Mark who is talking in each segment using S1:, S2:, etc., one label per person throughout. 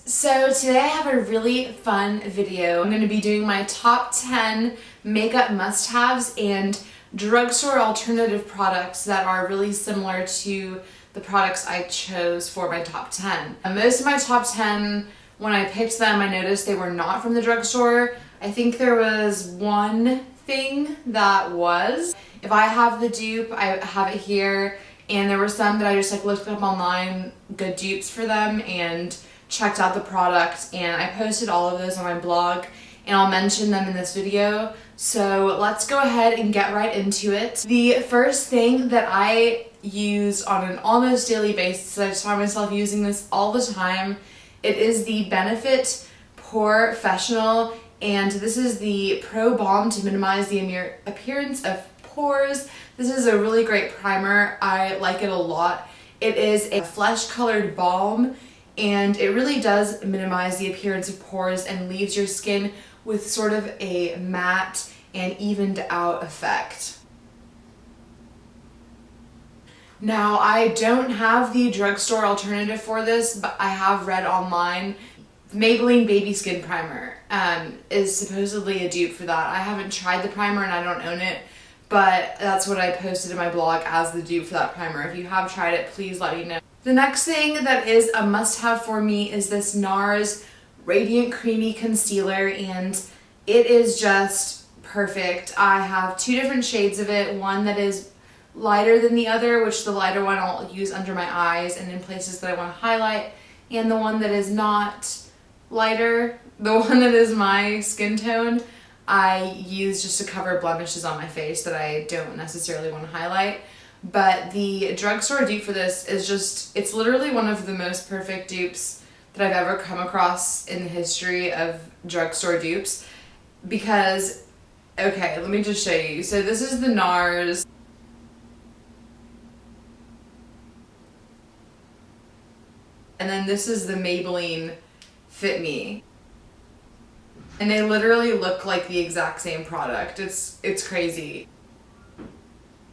S1: So today I have a really fun video. I'm going to be doing my top 10 makeup must-haves and drugstore alternative products that are really similar to the products I chose for my top 10. Most of my top 10, when I picked them, I noticed they were not from the drugstore. I think there was one thing that was. If I have the dupe, I have it here, and there were some that I just looked up online, good dupes for them, and checked out the product, and I posted all of those on my blog, and I'll mention them in this video. So let's go ahead and get right into it. The first thing that I use on an almost daily basis, I just find myself using this all the time, it is the Benefit Porefessional, and this is the Pro Balm to minimize the appearance of pores. This is a really great primer. I like it a lot. It is a flesh colored balm, and it really does minimize the appearance of pores and leaves your skin with sort of a matte and evened out effect. Now, I don't have the drugstore alternative for this, but I have read online Maybelline Baby Skin Primer is supposedly a dupe for that. I haven't tried the primer and I don't own it, but that's what I posted in my blog as the dupe for that primer. If you have tried it, please let me know. The next thing that is a must-have for me is this NARS Radiant Creamy Concealer, and it is just perfect. I have two different shades of it, one that is lighter than the other, which the lighter one I'll use under my eyes and in places that I want to highlight, and the one that is not lighter, the one that is my skin tone, I use just to cover blemishes on my face that I don't necessarily want to highlight. But the drugstore dupe for this is just, it's literally one of the most perfect dupes that I've ever come across in the history of drugstore dupes. Because, okay, let me just show you. So this is the NARS. And then this is the Maybelline Fit Me. And they literally look like the exact same product. It's crazy.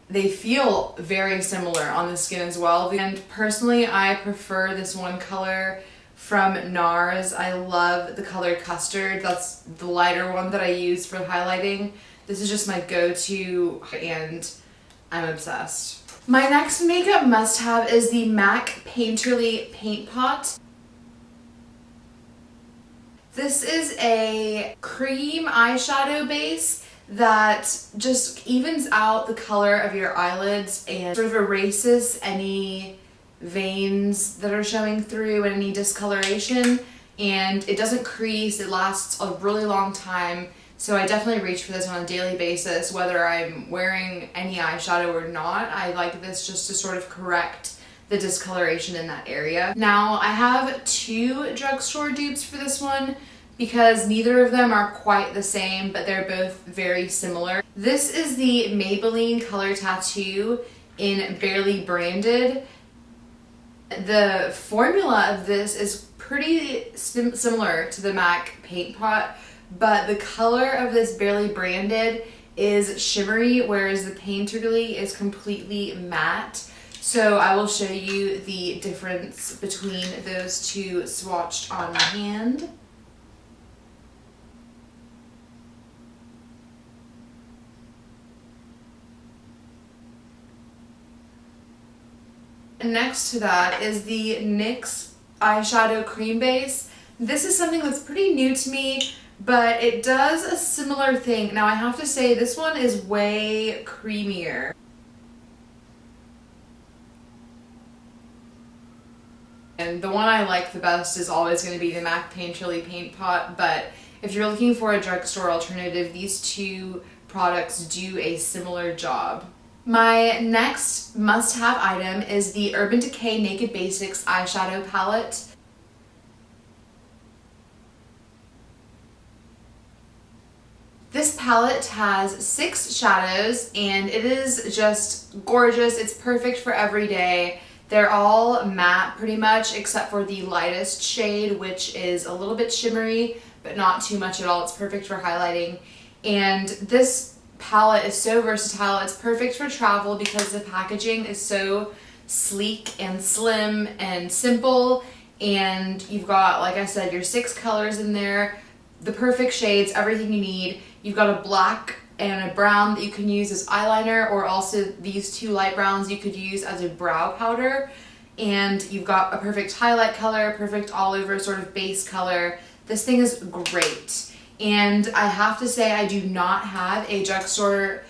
S1: They feel very similar on the skin as well. And personally, I prefer this one color from NARS. I love the color Custard. That's the lighter one that I use for highlighting. This is just my go-to, and I'm obsessed. My next makeup must-have is the MAC Painterly Paint Pot. This is a cream eyeshadow base that just evens out the color of your eyelids and sort of erases any veins that are showing through and any discoloration, and it doesn't crease. It lasts a really long time, so I definitely reach for this on a daily basis whether I'm wearing any eyeshadow or not. I like this just to sort of correct the discoloration in that area. Now, I have two drugstore dupes for this one because neither of them are quite the same, but they're both very similar. This is the Maybelline Color Tattoo in Barely Branded. The formula of this is pretty similar to the MAC Paint Pot, but the color of this Barely Branded is shimmery, whereas the Painterly is completely matte. So I will show you the difference between those two swatched on my hand. Next to that is the NYX eyeshadow cream base. This is something that's pretty new to me, but it does a similar thing. Now, I have to say this one is way creamier. And the one I like the best is always going to be the MAC Painterly Paint Pot, but if you're looking for a drugstore alternative, these two products do a similar job. My next must-have item is the Urban Decay Naked Basics eyeshadow palette. This palette has 6 shadows and it is just gorgeous. It's perfect for every day. They're all matte pretty much except for the lightest shade, which is a little bit shimmery but not too much at all. It's perfect for highlighting. And this palette is so versatile. It's perfect for travel because the packaging is so sleek and slim and simple, and you've got, like I said, your 6 colors in there, the perfect shades, everything you need. You've got a black and a brown that you can use as eyeliner, or also these 2 light browns you could use as a brow powder. And you've got a perfect highlight color, perfect all over sort of base color. This thing is great. And I have to say, I do not have a drugstore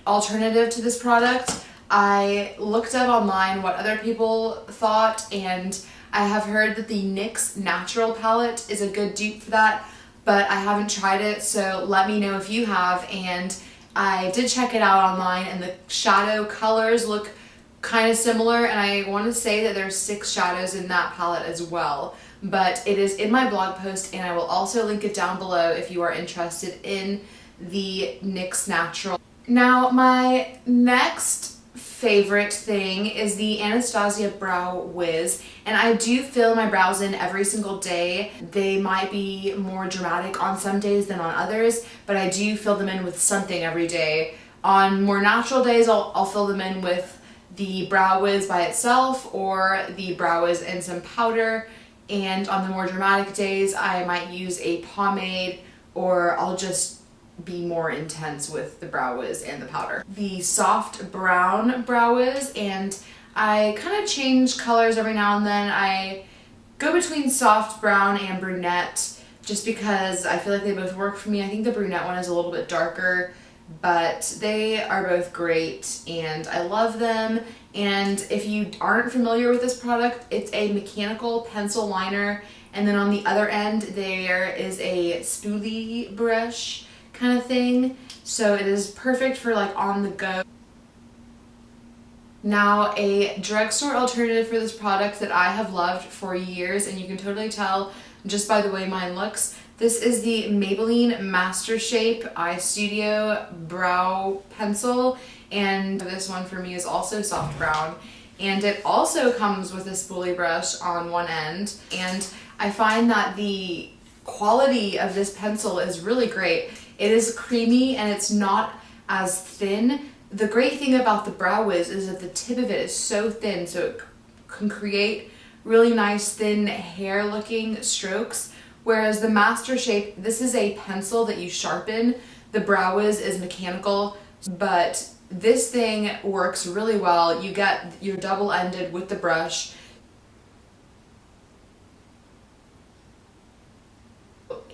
S1: alternative to this product. I looked up online what other people thought, and I have heard that the NYX Natural palette is a good dupe for that, but I haven't tried it, so let me know if you have. And I did check it out online, and the shadow colors look kind of similar, and I want to say that there's 6 shadows in that palette as well. But it is in my blog post, and I will also link it down below if you are interested in the NYX Natural. Now, my next favorite thing is the Anastasia Brow Wiz, and I do fill my brows in every single day. They might be more dramatic on some days than on others, but I do fill them in with something every day. On more natural days, I'll fill them in with the Brow Wiz by itself, or the Brow Wiz and some powder. And on the more dramatic days, I might use a pomade, or I'll just be more intense with the Brow Wiz and the powder. The soft brown Brow Wiz, and I kind of change colors every now and then. I go between soft brown and brunette just because I feel like they both work for me. I think the brunette one is a little bit darker, but they are both great and I love them. And if you aren't familiar with this product, it's a mechanical pencil liner, and then on the other end there is a spoolie brush kind of thing, so it is perfect for like on the go. Now, a drugstore alternative for this product that I have loved for years, and you can totally tell just by the way mine looks. This is the Maybelline Master Shape Eye Studio Brow Pencil, and this one for me is also soft brown, and it also comes with a spoolie brush on one end, and I find that the quality of this pencil is really great. It is creamy and it's not as thin. The great thing about the Brow Wiz is that the tip of it is so thin, so it can create really nice thin hair looking strokes. Whereas the Master Shape, this is a pencil that you sharpen. The Brow Wiz is mechanical, but this thing works really well. You get your double-ended with the brush.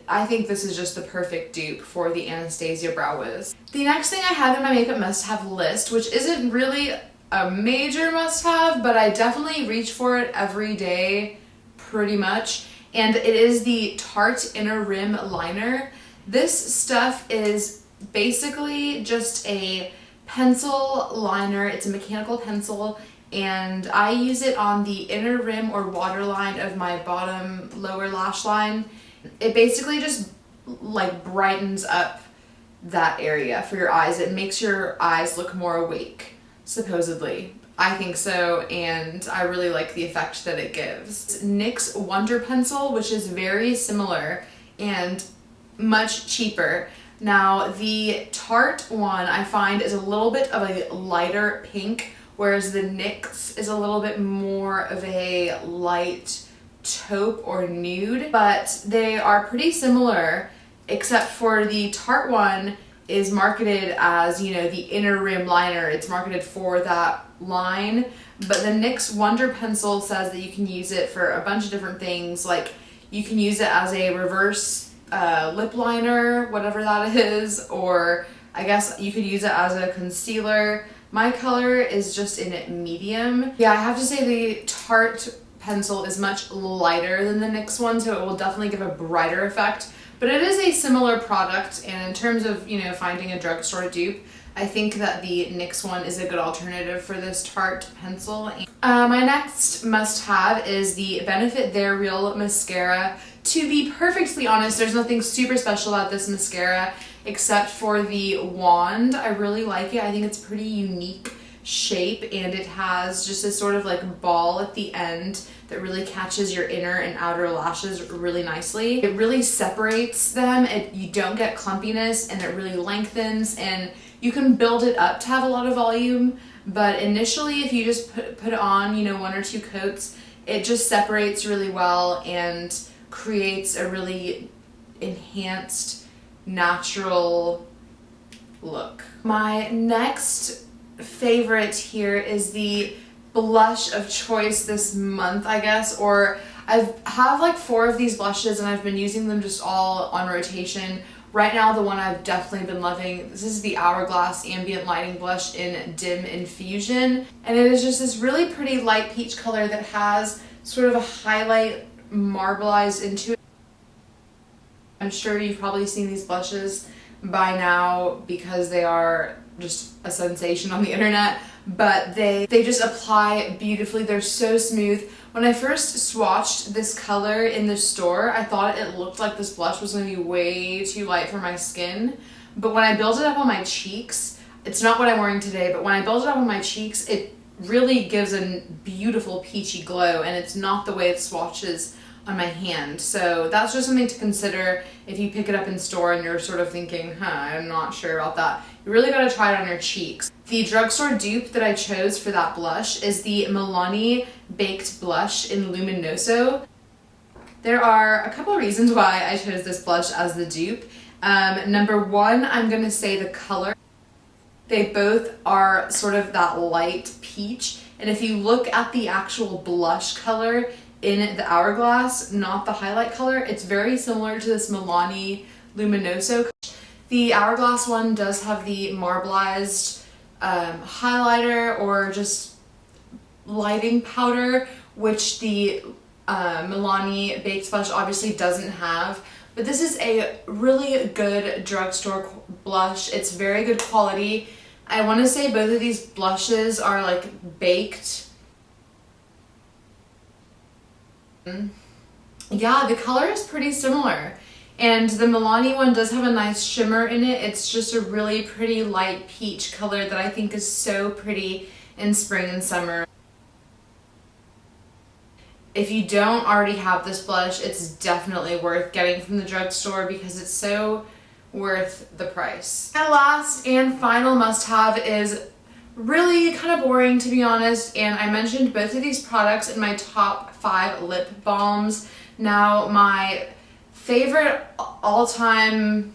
S1: I think this is just the perfect dupe for the Anastasia Brow Wiz. The next thing I have in my makeup must-have list, which isn't really a major must-have, but I definitely reach for it every day pretty much, and it is the Tarte Inner Rim Liner. This stuff is basically just a pencil liner. It's a mechanical pencil, and I use it on the inner rim or waterline of my bottom lower lash line. It basically just like brightens up that area for your eyes. It makes your eyes look more awake, supposedly. I think so, and I really like the effect that it gives. It's NYX Wonder Pencil, which is very similar and much cheaper. Now, the Tarte one I find is a little bit of a lighter pink, whereas the NYX is a little bit more of a light taupe or nude, but they are pretty similar, except for the Tarte one is marketed as, you know, the inner rim liner. It's marketed for that line, but the NYX Wonder Pencil says that you can use it for a bunch of different things. Like, you can use it as a reverse lip liner, whatever that is, or I guess you could use it as a concealer. My color is just in medium. Yeah, I have to say the Tarte pencil is much lighter than the NYX one, so it will definitely give a brighter effect. But it is a similar product, and in terms of, you know, finding a drugstore dupe, I think that the NYX one is a good alternative for this Tarte pencil. My next must-have is the Benefit They're Real mascara. To be perfectly honest, there's nothing super special about this mascara except for the wand. I really like it. I think it's pretty unique shape, and it has just this sort of like ball at the end that really catches your inner and outer lashes really nicely. It really separates them. You don't get clumpiness, and it really lengthens, and You can build it up to have a lot of volume, but initially if you just put it on, you know, 1 or 2 coats, it just separates really well and creates a really enhanced, natural look. My next favorite here is the blush of choice this month, I guess, or I have like 4 of these blushes and I've been using them just all on rotation. Right now, the one I've definitely been loving, this is the Hourglass Ambient Lighting Blush in Dim Infusion. And it is just this really pretty light peach color that has sort of a highlight marbleized into it. I'm sure you've probably seen these blushes by now because they are just a sensation on the internet, but they just apply beautifully. They're so smooth. When I first swatched this color in the store, I thought it looked like this blush was going to be way too light for my skin, but when I built it up on my cheeks, it's not what I'm wearing today, but when I built it up on my cheeks, it really gives a beautiful peachy glow, and it's not the way it swatches on my hand. So that's just something to consider if you pick it up in store and you're sort of thinking, I'm not sure about that. You really gotta try it on your cheeks. The drugstore dupe that I chose for that blush is the Milani Baked Blush in Luminoso. There are a couple reasons why I chose this blush as the dupe. Number 1, I'm gonna say the color. They both are sort of that light peach, and if you look at the actual blush color in the Hourglass, not the highlight color, it's very similar to this Milani Luminoso. The Hourglass one does have the marbleized highlighter or just lighting powder, which the Milani Baked Blush obviously doesn't have. But this is a really good drugstore blush. It's very good quality. I want to say both of these blushes are like baked. Yeah, the color is pretty similar. And the Milani one does have a nice shimmer in it. It's just a really pretty light peach color that I think is so pretty in spring and summer. If you don't already have this blush, it's definitely worth getting from the drugstore because it's so worth the price. My last and final must-have is really kind of boring, to be honest, and I mentioned both of these products in my top 5 lip balms. Now, my favorite all-time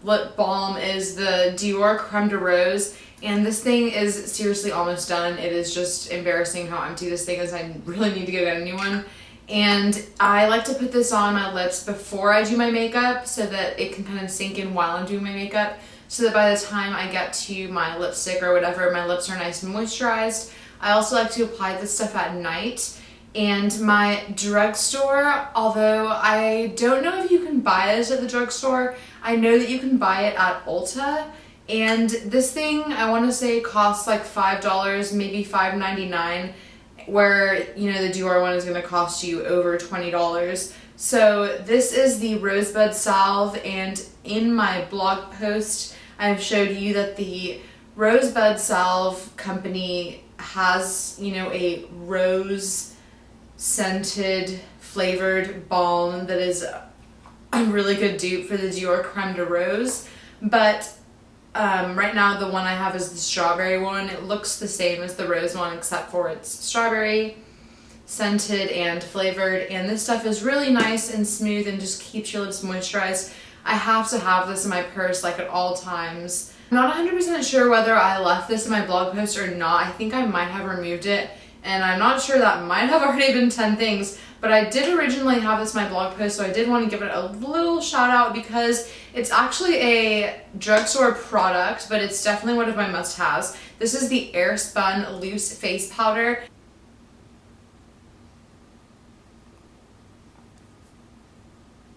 S1: lip balm is the Dior Creme de Rose, and this thing is seriously almost done. It is just embarrassing how empty this thing is. I really need to go get a new one. And I like to put this on my lips before I do my makeup so that it can kind of sink in while I'm doing my makeup, so that by the time I get to my lipstick or whatever, my lips are nice and moisturized. I also like to apply this stuff at night. And my drugstore, although I don't know if you can buy this at the drugstore, I know that you can buy it at Ulta. And this thing, I want to say, costs like $5, maybe $5.99, where, you know, the Dior one is going to cost you over $20. So this is the Rosebud Salve, and in my blog post, I have showed you that the Rosebud Salve company has, you know, a rose scented flavored balm that is a really good dupe for the Dior Creme de Rose, but right now the one I have is the strawberry one. It looks the same as the rose one except for it's strawberry scented and flavored, and this stuff is really nice and smooth and just keeps your lips moisturized. I have to have this in my purse like at all times. I'm not 100% sure whether I left this in my blog post or not. I think I might have removed it, and I'm not sure, that might have already been 10 things, but I did originally have this in my blog post, so I did want to give it a little shout out because it's actually a drugstore product, but it's definitely one of my must-haves. This is the Airspun Loose Face Powder.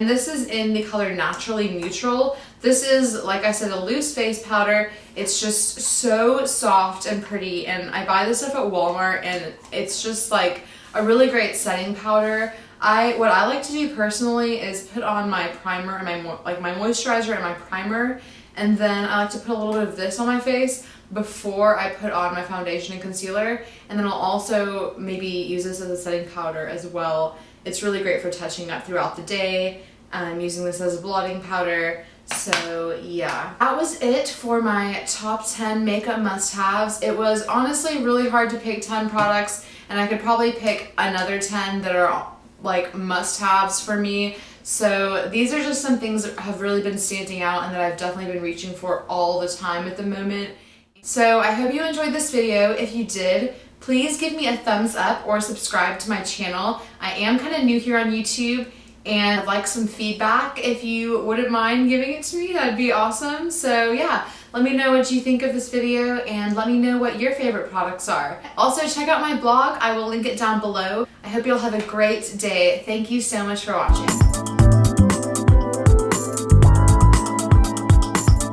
S1: And this is in the color Naturally Neutral. This is, like I said, a loose face powder. It's just so soft and pretty, and I buy this stuff at Walmart, and it's just like a really great setting powder. What I like to do personally is put on my primer and my moisturizer and my primer, and then I like to put a little bit of this on my face before I put on my foundation and concealer, and then I'll also maybe use this as a setting powder as well. It's really great for touching up throughout the day. I'm using this as a blotting powder. So yeah, that was it for my top 10 makeup must-haves. It was honestly really hard to pick 10 products, and I could probably pick another 10 that are like must-haves for me. So these are just some things that have really been standing out and that I've definitely been reaching for all the time at the moment. So I hope you enjoyed this video. If you did, please give me a thumbs up or subscribe to my channel. I am kind of new here on YouTube, and I'd like some feedback. If you wouldn't mind giving it to me, that'd be awesome. So yeah, let me know what you think of this video and let me know what your favorite products are. Also, check out my blog. I will link it down below. I hope you'll have a great day. Thank you so much for watching.